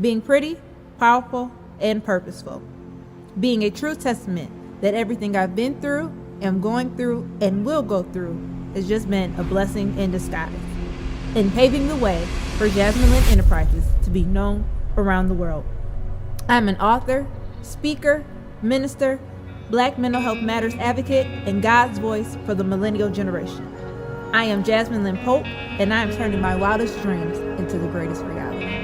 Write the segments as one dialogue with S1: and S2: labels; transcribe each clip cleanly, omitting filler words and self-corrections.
S1: being pretty, powerful, and purposeful, being a true testament that everything I've been through, am going through, and will go through has just been a blessing in disguise, and paving the way for Jasmine Lynn Enterprises to be known around the world. I'm an author, speaker, minister, Black mental health matters advocate, and God's voice for the millennial generation. I am Jasmine Lynn Pope, and I am turning my wildest dreams into the greatest reality.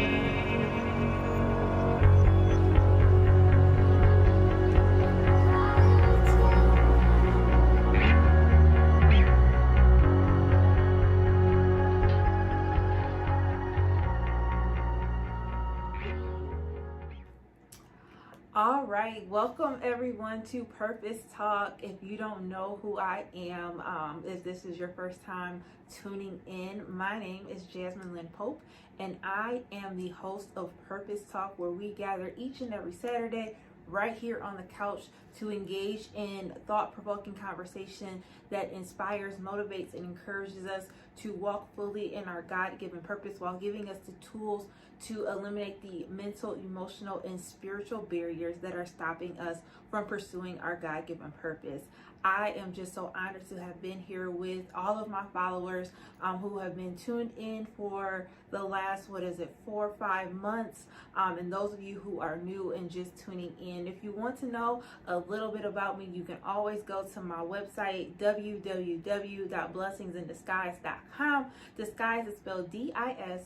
S1: All right, welcome everyone to Purpose Talk. If you don't know who I am, if this is your first time tuning in, my name is Jasmine Lynn Pope, and I am the host of Purpose Talk, where we gather each and every Saturday right here on the couch to engage in thought-provoking conversation that inspires, motivates, and encourages us to walk fully in our God-given purpose while giving us the tools to eliminate the mental, emotional, and spiritual barriers that are stopping us from pursuing our God-given purpose. I am just so honored to have been here with all of my followers who have been tuned in for the last, 4 or 5 months. And those of you who are new and just tuning in, if you want to know a little bit about me, you can always go to my website, www.blessingsinDisguise.com. Disguise is spelled Disguize.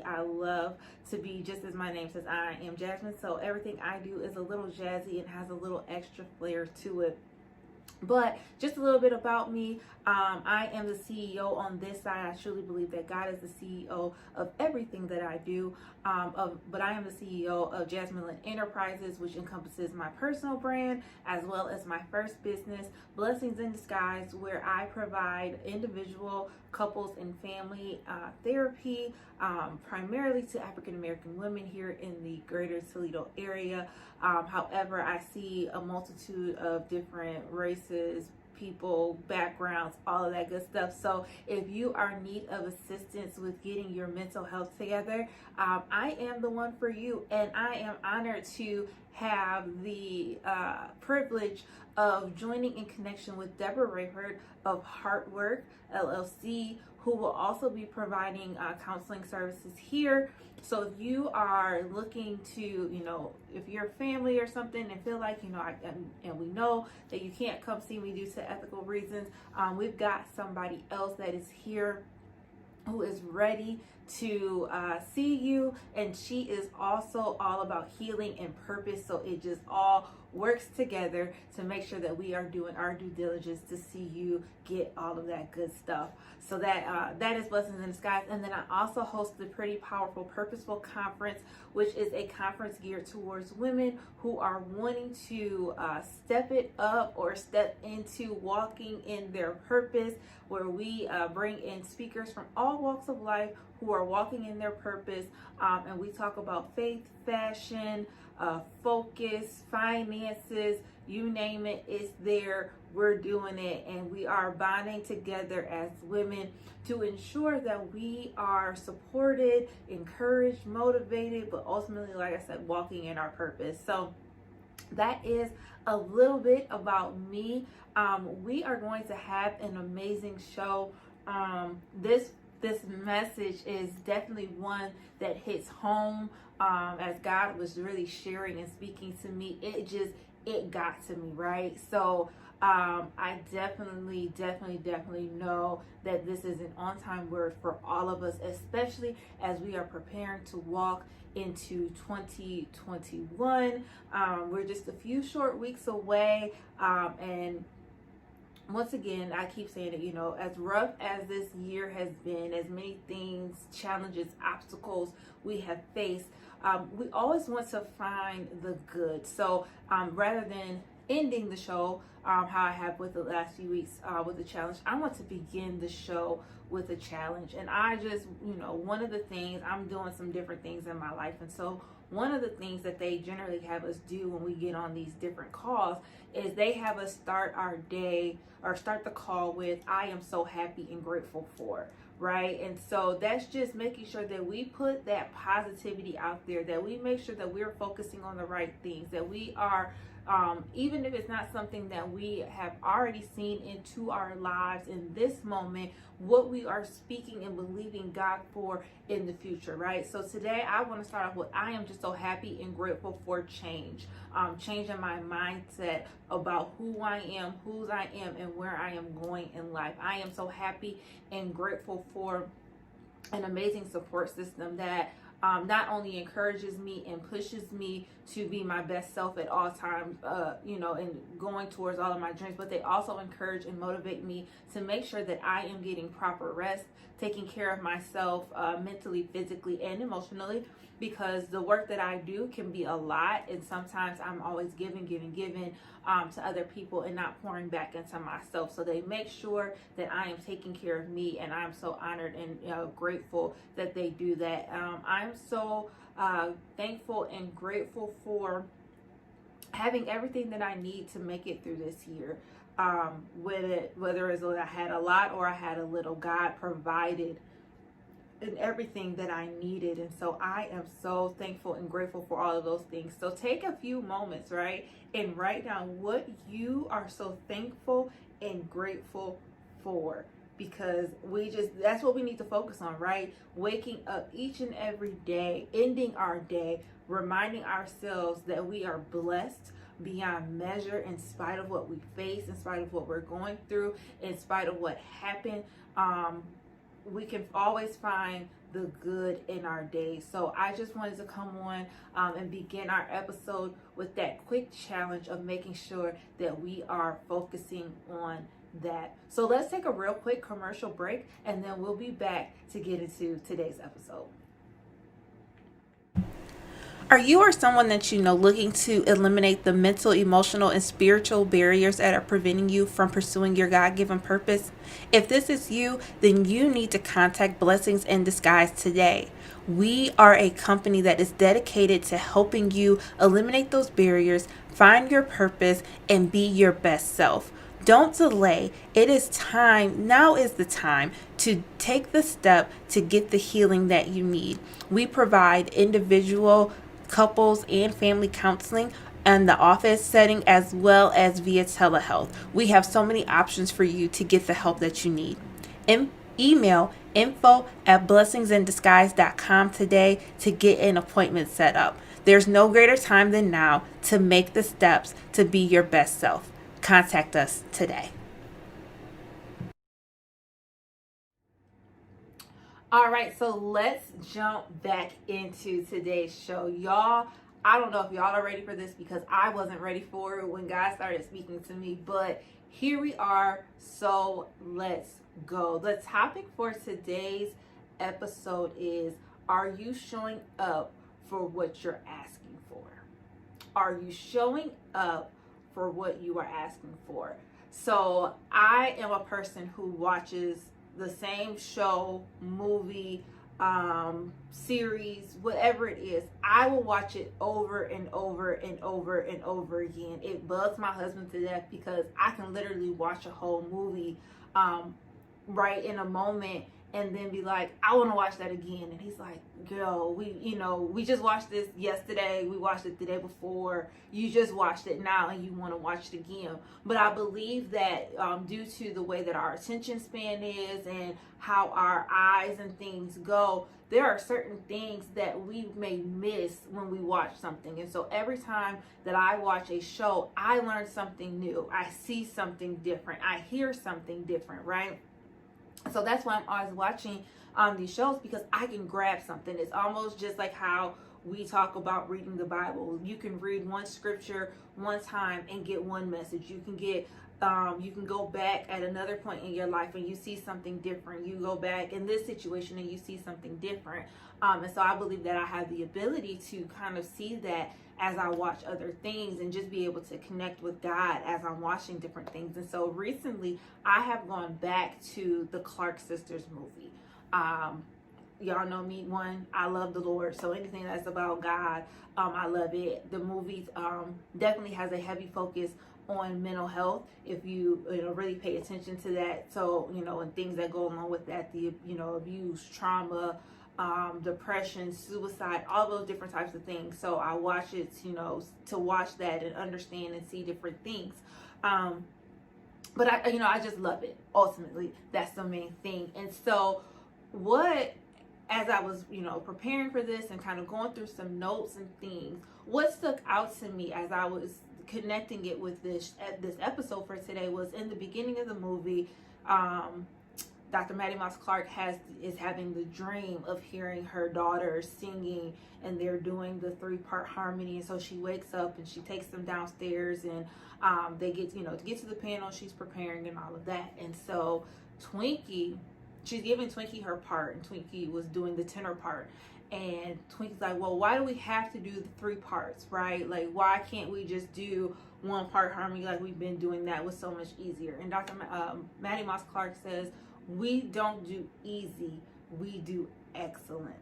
S1: I love to be, just as my name says, I am Jasmine. So everything I do is a little jazzy and has a little extra flair to it. But just a little bit about me. I am the CEO on this side. I truly believe that God is the CEO of everything that I do. But I am the CEO of Jasmine Lynn Enterprises, which encompasses my personal brand as well as my first business, Blessings in Disguise, where I provide individual, couples, and family therapy, primarily to African American women here in the greater Toledo area. However, I see a multitude of different races, people, backgrounds, all of that good stuff. So if you are in need of assistance with getting your mental health together, I am the one for you. And I am honored to have the privilege of joining in connection with Deborah Rayford of Heartwork LLC, who will also be providing counseling services here. So if you are looking to, if you're a family or something and feel like, and we know that you can't come see me due to ethical reasons, we've got somebody else that is here who is ready to see you, and she is also all about healing and purpose. So it just all works together to make sure that we are doing our due diligence to see you get all of that good stuff. So that is Blessings in Disguise. And then I also host the Pretty Powerful Purposeful Conference, which is a conference geared towards women who are wanting to step it up or step into walking in their purpose, where we bring in speakers from all walks of life who are walking in their purpose, and we talk about faith, fashion, focus, finances, you name it, it's there. We're doing it, and we are bonding together as women to ensure that we are supported, encouraged, motivated, but ultimately, like I said, walking in our purpose. So that is a little bit about me. We are going to have an amazing show. This message is definitely one that hits home. As God was really sharing and speaking to me, it got to me, right? So I definitely know that this is an on-time word for all of us, especially as we are preparing to walk into 2021. We're just a few short weeks away, and once again, I keep saying it, as rough as this year has been, as many things, challenges, obstacles we have faced, we always want to find the good. So rather than ending the show, how I have with the last few weeks with the challenge, I want to begin the show with a challenge. And I just, one of the things, I'm doing some different things in my life. And so one of the things that they generally have us do when we get on these different calls is they have us start our day or start the call with, I am so happy and grateful for, right? And so that's just making sure that we put that positivity out there, that we make sure that we're focusing on the right things, that we are even if it's not something that we have already seen into our lives in this moment, what we are speaking and believing God for in the future, right? So today I want to start off with, I am just so happy and grateful for change, changing my mindset about who I am, whose I am, and where I am going in life. I am so happy and grateful for an amazing support system that not only encourages me and pushes me to be my best self at all times, and going towards all of my dreams, but they also encourage and motivate me to make sure that I am getting proper rest, taking care of myself mentally, physically, and emotionally, because the work that I do can be a lot, and sometimes I'm always giving to other people and not pouring back into myself. So they make sure that I am taking care of me, and I'm so honored and grateful that they do that. I'm so thankful and grateful for having everything that I need to make it through this year. Whether it's I had a lot or I had a little, God provided and everything that I needed. And so I am so thankful and grateful for all of those things. So take a few moments, right, and write down what you are so thankful and grateful for, because that's what we need to focus on, right? Waking up each and every day, ending our day, reminding ourselves that we are blessed beyond measure in spite of what we face, in spite of what we're going through, in spite of what happened. We can always find the good in our day. So I just wanted to come on and begin our episode with that quick challenge of making sure that we are focusing on that. So let's take a real quick commercial break, and then we'll be back to get into today's episode. Are you or someone that you know looking to eliminate the mental, emotional, and spiritual barriers that are preventing you from pursuing your God-given purpose? If this is you, then you need to contact Blessings in Disguise today. We are a company that is dedicated to helping you eliminate those barriers, find your purpose, and be your best self. Don't delay. It is time. Now is the time to take the step to get the healing that you need. We provide individual, couples, and family counseling in the office setting, as well as via telehealth. We have so many options for you to get the help that you need. Email info@blessingsinDisguise.com today to get an appointment set up. There's no greater time than now to make the steps to be your best self. Contact us today. All right, so let's jump back into today's show. Y'all, I don't know if y'all are ready for this, because I wasn't ready for it when God started speaking to me, but here we are, so let's go. The topic for today's episode is, are you showing up for what you're asking for? Are you showing up for what you are asking for? So I am a person who watches the same show, movie, series, whatever it is. I will watch it over and over and over and over again. It bugs my husband to death, because I can literally watch a whole movie right in a moment and then be like, I want to watch that again. And he's like, girl, we just watched this yesterday. We watched it the day before. You just watched it now and you want to watch it again. But I believe that due to the way that our attention span is and how our eyes and things go, there are certain things that we may miss when we watch something. And so every time that I watch a show, I learn something new. I see something different. I hear something different, right? So that's why I'm always watching these shows, because I can grab something. It's almost just like how we talk about reading the Bible. You can read one scripture one time and get one message. You can go back at another point in your life and you see something different. You go back in this situation and you see something different. And so I believe that I have the ability to kind of see that as I watch other things, and just be able to connect with God as I'm watching different things. And so recently I have gone back to the Clark Sisters movie. Y'all know me, I love the Lord. So anything that's about God, I love it. The movie definitely has a heavy focus on mental health, if you really pay attention to that. So, and things that go along with that, the, abuse, trauma, depression, suicide, all those different types of things. So I watch it, to watch that and understand and see different things. But I just love it. Ultimately, that's the main thing. And so as I was, preparing for this and kind of going through some notes and things, what stuck out to me as I was connecting it with this episode for today was in the beginning of the movie, Dr. Maddie Moss Clark is having the dream of hearing her daughter singing, and they're doing the 3-part harmony. And so she wakes up and she takes them downstairs, and they get, to get to the panel. She's preparing and all of that. And so she's giving Twinkie her part, and Twinkie was doing the tenor part. And Twinkie's like, well, why do we have to do the 3 parts, right? Like, why can't we just do 1 part harmony like we've been doing? That was so much easier. And Dr. Maddie Moss Clark says, we don't do easy, we do excellent.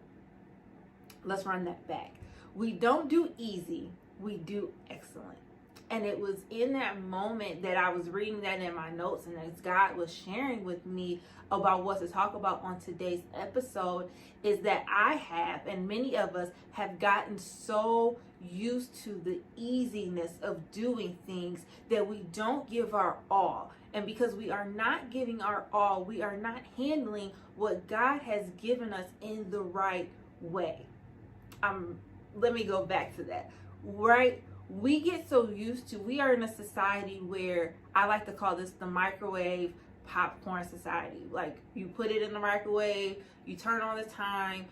S1: Let's run that back. We don't do easy, we do excellent. And it was in that moment that I was reading that in my notes, and as God was sharing with me about what to talk about on today's episode, is that I have, and many of us have gotten so used to the easiness of doing things that we don't give our all. And because we are not giving our all, we are not handling what God has given us in the right way. Let me go back to that, right? We get so used to, we are in a society where I like to call this the microwave popcorn society. Like, you put it in the microwave, you turn on the time,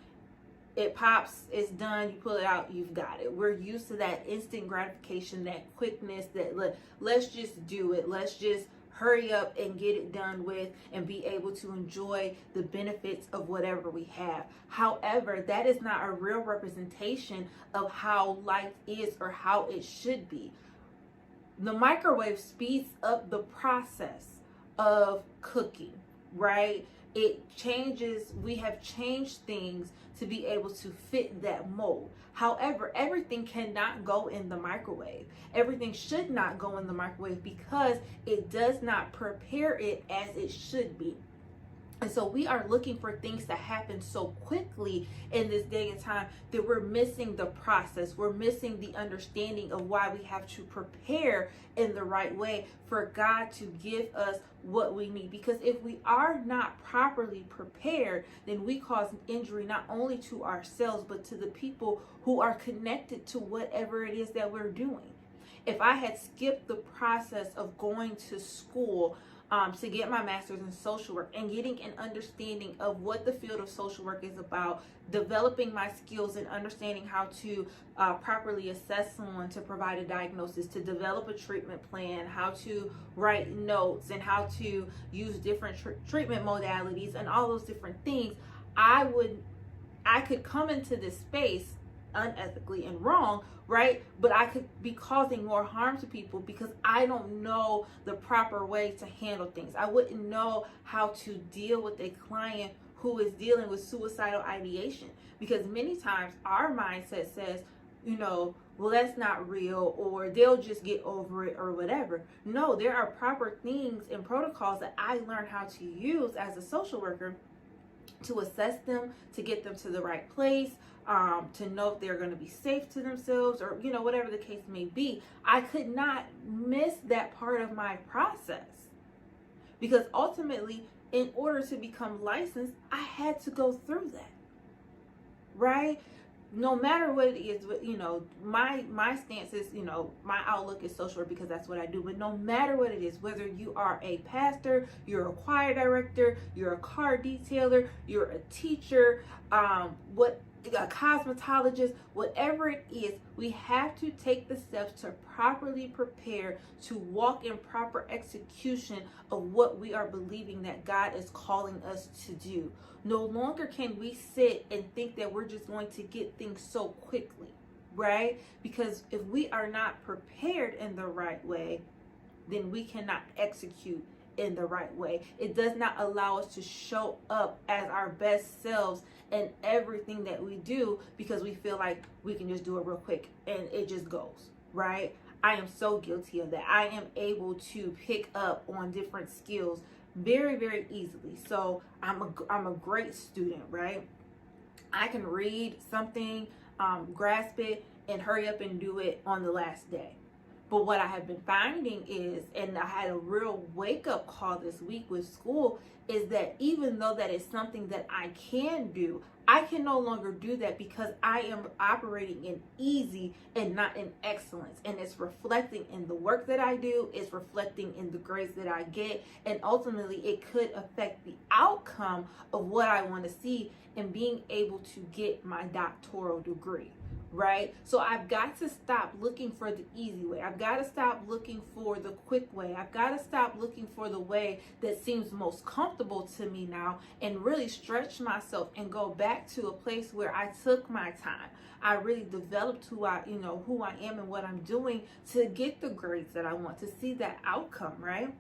S1: it pops, it's done, you pull it out, you've got it. We're used to that instant gratification, that quickness, that let's just do it. Let's just hurry up and get it done with and be able to enjoy the benefits of whatever we have. However, that is not a real representation of how life is or how it should be. The microwave speeds up the process of cooking, right? It changes, we have changed things to be able to fit that mold. However, everything cannot go in the microwave. Everything should not go in the microwave because it does not prepare it as it should be. And so we are looking for things to happen so quickly in this day and time that we're missing the process. We're missing the understanding of why we have to prepare in the right way for God to give us what we need. Because if we are not properly prepared, then we cause injury not only to ourselves, but to the people who are connected to whatever it is that we're doing. If I had skipped the process of going to school to get my master's in social work and getting an understanding of what the field of social work is about, developing my skills and understanding how to properly assess someone, to provide a diagnosis, to develop a treatment plan, how to write notes, and how to use different treatment modalities and all those different things, I could come into this space unethically and wrong, right? But I could be causing more harm to people because I don't know the proper way to handle things. I wouldn't know how to deal with a client who is dealing with suicidal ideation, because many times our mindset says, well, that's not real, or they'll just get over it, or whatever. No, there are proper things and protocols that I learned how to use as a social worker to assess them, to get them to the right place, to know if they're going to be safe to themselves, or whatever the case may be. I could not miss that part of my process, because ultimately, in order to become licensed, I had to go through that, right? No matter what it is, my stance is, my outlook is social work because that's what I do. But no matter what it is, whether you are a pastor, you're a choir director, you're a car detailer, you're a teacher, a cosmetologist, whatever it is, we have to take the steps to properly prepare to walk in proper execution of what we are believing that God is calling us to do. No longer can we sit and think that we're just going to get things so quickly, right? Because if we are not prepared in the right way, then we cannot execute in the right way. It does not allow us to show up as our best selves in everything that we do, because we feel like we can just do it real quick and it just goes, right? I am so guilty of that. I am able to pick up on different skills very, very easily. So I'm a great student, right? I can read something, grasp it, and hurry up and do it on the last day. But what I have been finding is, and I had a real wake up call this week with school, is that even though that is something that I can do, I can no longer do that because I am operating in easy and not in excellence. And it's reflecting in the work that I do, it's reflecting in the grades that I get, and ultimately it could affect the outcome of what I want to see in being able to get my doctoral degree. Right? So I've got to stop looking for the easy way. I've got to stop looking for the quick way. I've got to stop looking for the way that seems most comfortable to me now and really stretch myself and go back to a place where I took my time. I really developed who I am and what I'm doing to get the grades that I want, to see that outcome, right?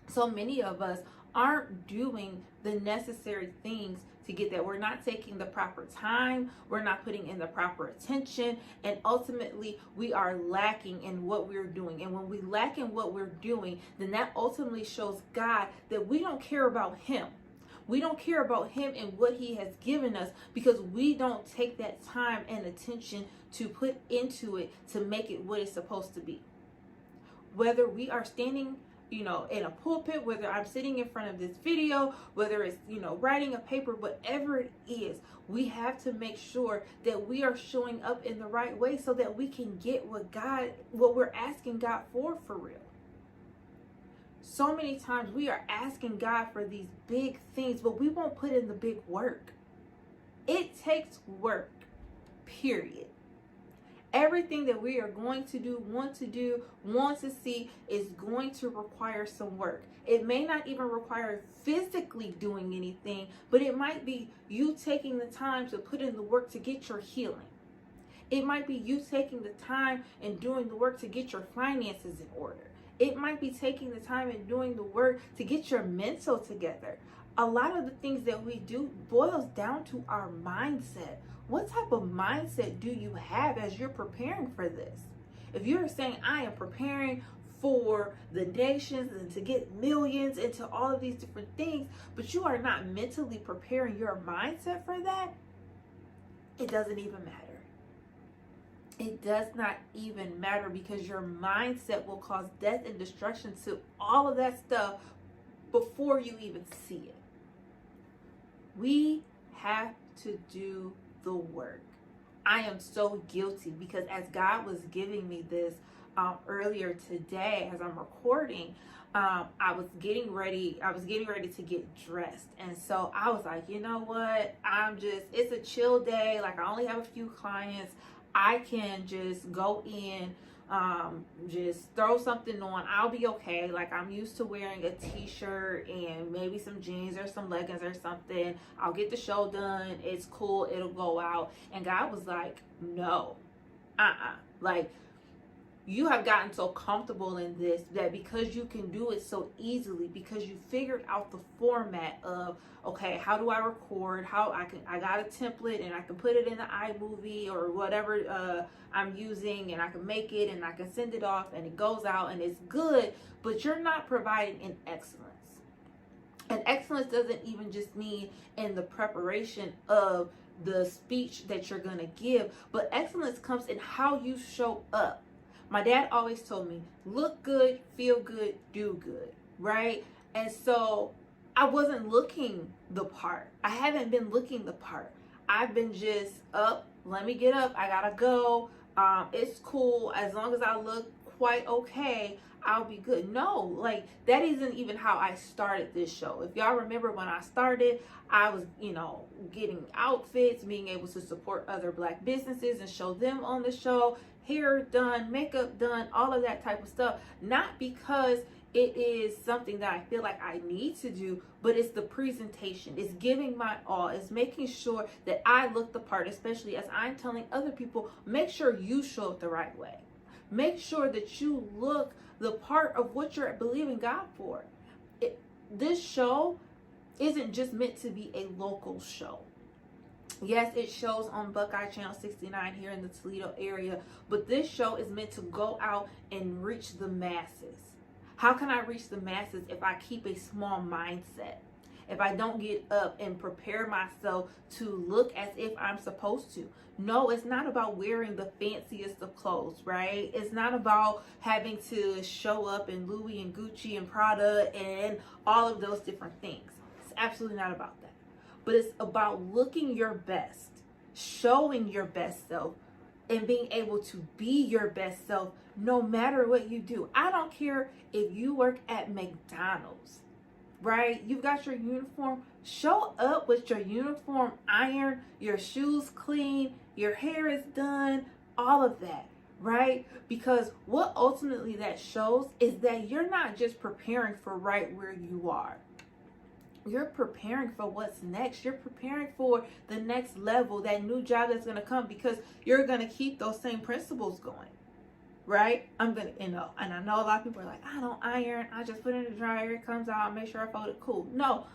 S1: So many of us aren't doing the necessary things to get that. We're not taking the proper time, we're not putting in the proper attention, and ultimately we are lacking in what we're doing. And when we lack in what we're doing, then that ultimately shows God that we don't care about him. We don't care about him and what he has given us because we don't take that time and attention to put into it to make it what it's supposed to be. Whether we are standing in a pulpit, whether I'm sitting in front of this video, whether it's, writing a paper, whatever it is, we have to make sure that we are showing up in the right way so that we can get what we're asking God for real. So many times we are asking God for these big things, but we won't put in the big work. It takes work, period. Everything that we are going to do, want to see is going to require some work. It may not even require physically doing anything, but it might be you taking the time to put in the work to get your healing. It might be you taking the time and doing the work to get your finances in order. It might be taking the time and doing the work to get your mental together. A lot of the things that we do boils down to our mindset. What type of mindset do you have as you're preparing for this? If you're saying, I am preparing for the nations and to get millions into all of these different things, but you are not mentally preparing your mindset for that, it doesn't even matter. It does not even matter because your mindset will cause death and destruction to all of that stuff before you even see it. We have to do the work. I am so guilty because as God was giving me this earlier today, as I'm recording, I was getting ready to get dressed. And so I was like, you know what? It's a chill day. Like I only have a few clients. I can just go in, just throw something on. I'll be okay. Like I'm used to wearing a t-shirt and maybe some jeans or some leggings or something. I'll get the show done. It's cool. It'll go out. And God was like, no, like you have gotten so comfortable in this that because you can do it so easily, because you figured out the format of, okay, how do I record? I got a template and I can put it in the iMovie or whatever I'm using, and I can make it and I can send it off and it goes out and it's good, but you're not providing an excellence. And excellence doesn't even just mean in the preparation of the speech that you're going to give, but excellence comes in how you show up. My dad always told me, look good, feel good, do good, right? And so I wasn't looking the part. I haven't been looking the part. I've been just up, let me get up, I gotta go. It's cool, as long as I look quite okay, I'll be good. No, like that isn't even how I started this show. If y'all remember when I started, I was, getting outfits, being able to support other Black businesses and show them on the show, hair done, makeup done, all of that type of stuff. Not because it is something that I feel like I need to do, but it's the presentation. It's giving my all. It's making sure that I look the part, especially as I'm telling other people, make sure you show up the right way. Make sure that you look the part of what you're believing God for. This show isn't just meant to be a local show. Yes, it shows on Buckeye Channel 69 here in the Toledo area, but this show is meant to go out and reach the masses. How can I reach the masses if I keep a small mindset? If I don't get up and prepare myself to look as if I'm supposed to? No, it's not about wearing the fanciest of clothes, right? It's not about having to show up in Louis and Gucci and Prada and all of those different things. It's absolutely not about that. But it's about looking your best, showing your best self, and being able to be your best self no matter what you do. I don't care if you work at McDonald's, right? You've got your uniform. Show up with your uniform ironed, your shoes clean, your hair is done, all of that, right? Because what ultimately that shows is that you're not just preparing for right where you are. You're preparing for what's next. You're preparing for the next level, that new job that's going to come, because you're going to keep those same principles going, right? And I know a lot of people are like, I don't iron. I just put it in the dryer. It comes out. Make sure I fold it cool. No,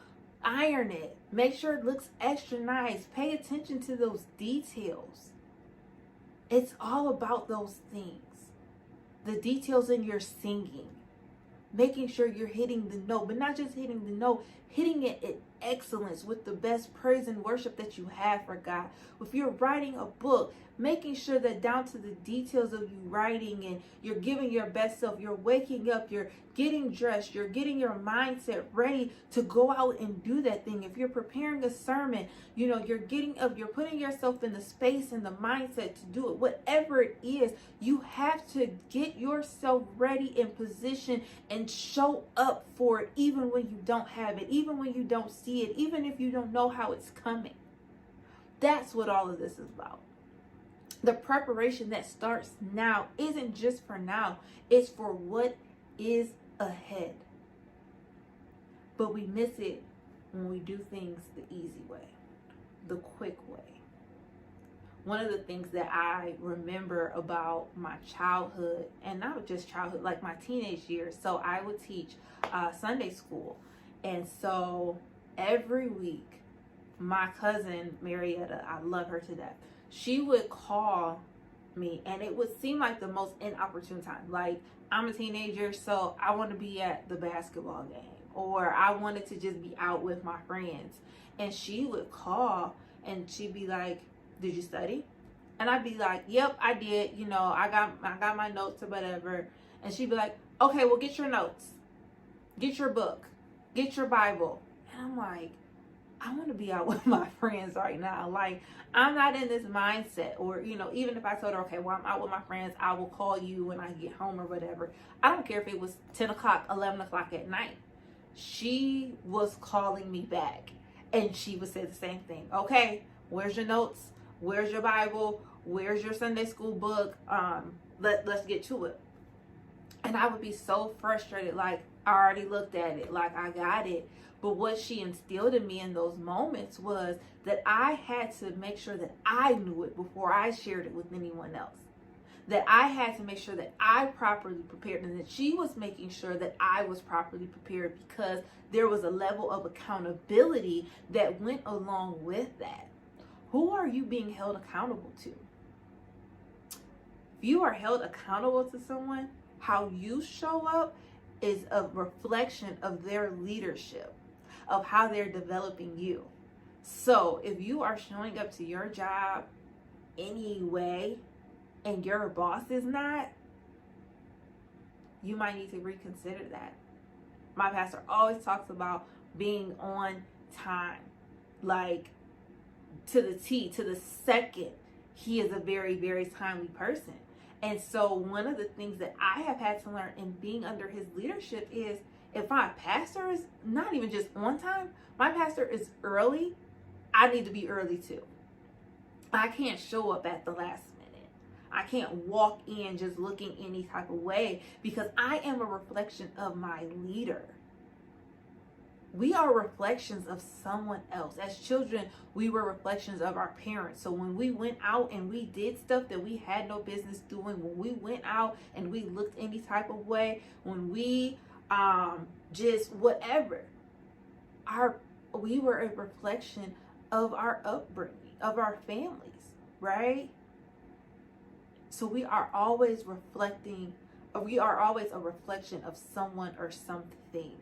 S1: iron it. Make sure it looks extra nice. Pay attention to those details. It's all about those things. The details in your singing. Making sure you're hitting the note, but not just hitting the note, hitting it in excellence with the best praise and worship that you have for God. If you're writing a book, making sure that down to the details of you writing and you're giving your best self, you're waking up, you're getting dressed, you're getting your mindset ready to go out and do that thing. If you're preparing a sermon, you're getting up, you're putting yourself in the space and the mindset to do it. Whatever it is, you have to get yourself ready in position and show up for it, even when you don't have it, even when you don't see it, even if you don't know how it's coming. That's what all of this is about. The preparation that starts now isn't just for now, it's for what is ahead. But we miss it when we do things the easy way, the quick way. One of the things that I remember about my childhood, and not just childhood, like my teenage years, so I would teach Sunday school. And so every week, my cousin Marietta, I love her to death, she would call me, and it would seem like the most inopportune time. Like, I'm a teenager, so I want to be at the basketball game, or I wanted to just be out with my friends. And she would call, and she'd be like, did you study? And I'd be like, yep, I did. I got my notes or whatever. And she'd be like, okay, well, get your notes, get your book, get your Bible. And I'm like, I want to be out with my friends right now. Like, I'm not in this mindset. Or, even if I told her, okay, well, I'm out with my friends, I will call you when I get home or whatever. I don't care if it was 10 o'clock, 11 o'clock at night. She was calling me back, and she would say the same thing. Okay, where's your notes? Where's your Bible? Where's your Sunday school book? Let's get to it. And I would be so frustrated. Like, I already looked at it. Like, I got it. But what she instilled in me in those moments was that I had to make sure that I knew it before I shared it with anyone else. That I had to make sure that I properly prepared, and that she was making sure that I was properly prepared, because there was a level of accountability that went along with that. Who are you being held accountable to? If you are held accountable to someone, how you show up is a reflection of their leadership, of how they're developing you. So if you are showing up to your job anyway, and your boss is not, you might need to reconsider that. My pastor always talks about being on time, like to the T, to the second. He is a very, very timely person. And so one of the things that I have had to learn in being under his leadership is, if my pastor is not even just on time, my pastor is early, I need to be early too. I can't show up at the last minute. I can't walk in just looking any type of way, because I am a reflection of my leader. We are reflections of someone else. As children, we were reflections of our parents. So when we went out and we did stuff that we had no business doing, when we went out and we looked any type of way, when we just whatever, we were a reflection of our upbringing. of our families, right? So we are always a reflection of someone or something.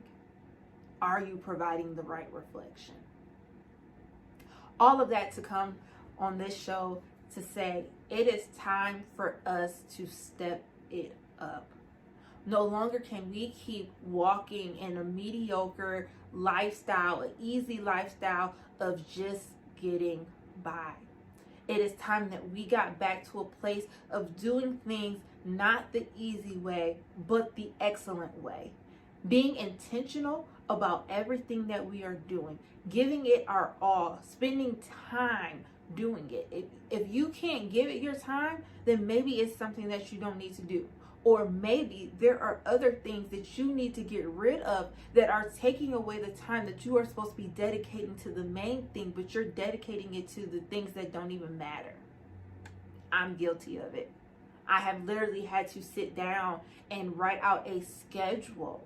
S1: Are you providing the right reflection? All of that to come on this show to say it is time for us to step it up. No longer can we keep walking in a mediocre lifestyle, an easy lifestyle of just getting by. It is time that we got back to a place of doing things not the easy way, but the excellent way. Being intentional about everything that we are doing, giving it our all, spending time doing it. If you can't give it your time, then maybe it's something that you don't need to do. Or maybe there are other things that you need to get rid of that are taking away the time that you are supposed to be dedicating to the main thing, but you're dedicating it to the things that don't even matter. I'm guilty of it. I have literally had to sit down and write out a schedule,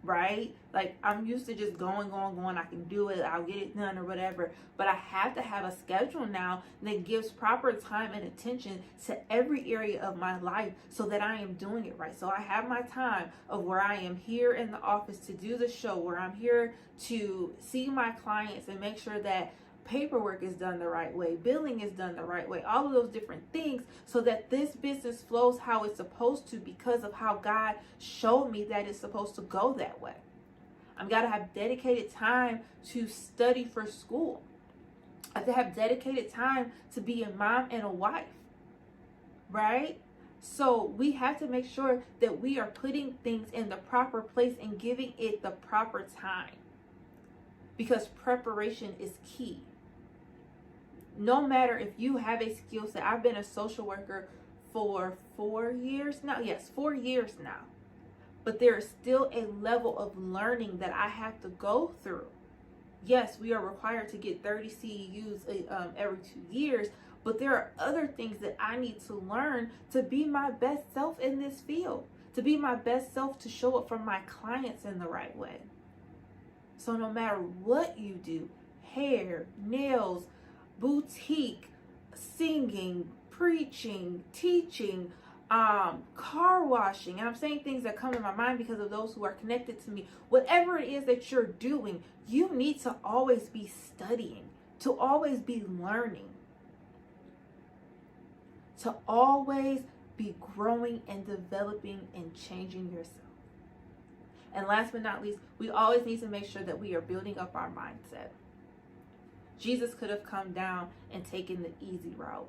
S1: right? Like, I'm used to just going. I can do it. I'll get it done or whatever. But I have to have a schedule now that gives proper time and attention to every area of my life so that I am doing it right. So I have my time of where I am here in the office to do the show, where I'm here to see my clients and make sure that paperwork is done the right way, billing is done the right way, all of those different things, so that this business flows how it's supposed to because of how God showed me that it's supposed to go that way. I've got to have dedicated time to study for school. I have to have dedicated time to be a mom and a wife, right? So we have to make sure that we are putting things in the proper place and giving it the proper time, because preparation is key. No matter if you have a skill set. I've been a social worker for 4 years now. Yes, 4 years now. But there is still a level of learning that I have to go through. Yes, we are required to get 30 CEUs every 2 years, but there are other things that I need to learn to be my best self in this field, to be my best self, to show up for my clients in the right way. So no matter what you do, hair, nails, boutique, singing, preaching, teaching, car washing, and I'm saying things that come to my mind because of those who are connected to me. Whatever it is that you're doing, you need to always be studying, to always be learning, to always be growing and developing and changing yourself. And last but not least, we always need to make sure that we are building up our mindset. Jesus could have come down and taken the easy route.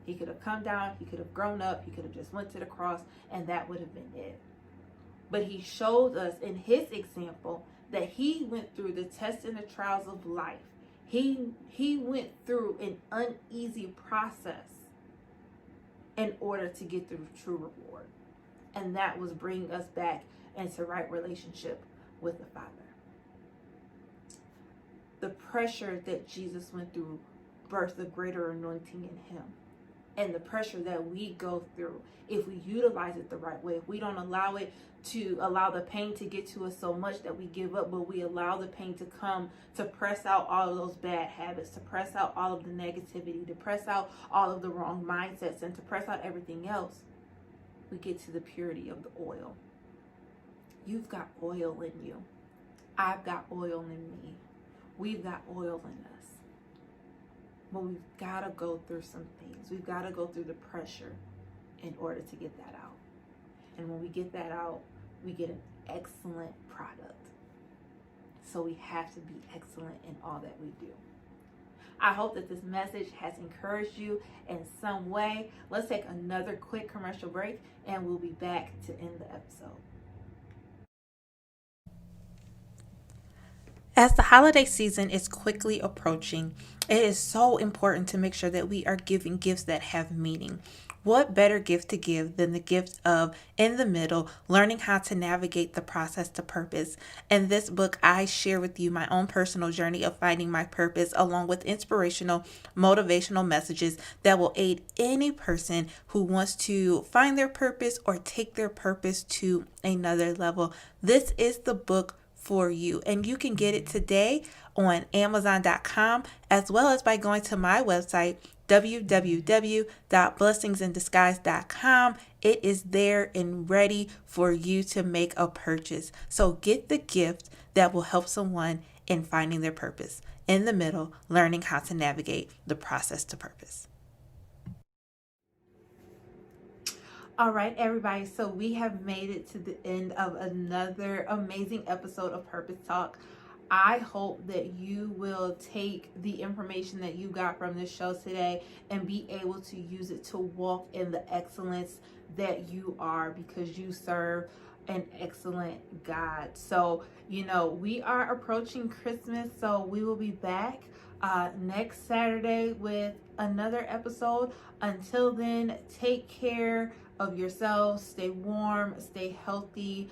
S1: He could have come down, he could have grown up, he could have just went to the cross, and that would have been it. But he showed us in his example that he went through the tests and the trials of life. He went through an uneasy process in order to get the true reward. And that was bringing us back into right relationship with the Father. The pressure that Jesus went through birthed a greater anointing in him. And the pressure that we go through, if we utilize it the right way, if we don't allow the pain to get to us so much that we give up, but we allow the pain to come to press out all of those bad habits, to press out all of the negativity, to press out all of the wrong mindsets, and to press out everything else, we get to the purity of the oil. You've got oil in you. I've got oil in me. We've got oil in us. But we've got to go through some things. We've got to go through the pressure in order to get that out. And when we get that out, we get an excellent product. So we have to be excellent in all that we do. I hope that this message has encouraged you in some way. Let's take another quick commercial break and we'll be back to end the episode. As the holiday season is quickly approaching, it is so important to make sure that we are giving gifts that have meaning. What better gift to give than the gift of In the Middle, learning how to navigate the process to purpose. In this book, I share with you my own personal journey of finding my purpose, along with inspirational, motivational messages that will aid any person who wants to find their purpose or take their purpose to another level. This is the book for you, and you can get it today on Amazon.com, as well as by going to my website, www.blessingsinDisguise.com. It is there and ready for you to make a purchase. So get the gift that will help someone in finding their purpose. In the middle, learning how to navigate the process to purpose. All right, everybody. So we have made it to the end of another amazing episode of Purpose Talk. I hope that you will take the information that you got from this show today and be able to use it to walk in the excellence that you are, because you serve an excellent God. So, we are approaching Christmas, so we will be back next Saturday with another episode. Until then, take care of yourselves. Stay warm, stay healthy,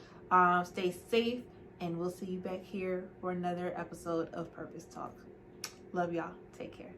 S1: stay safe, and we'll see you back here for another episode of Purpose Talk. Love y'all. Take care.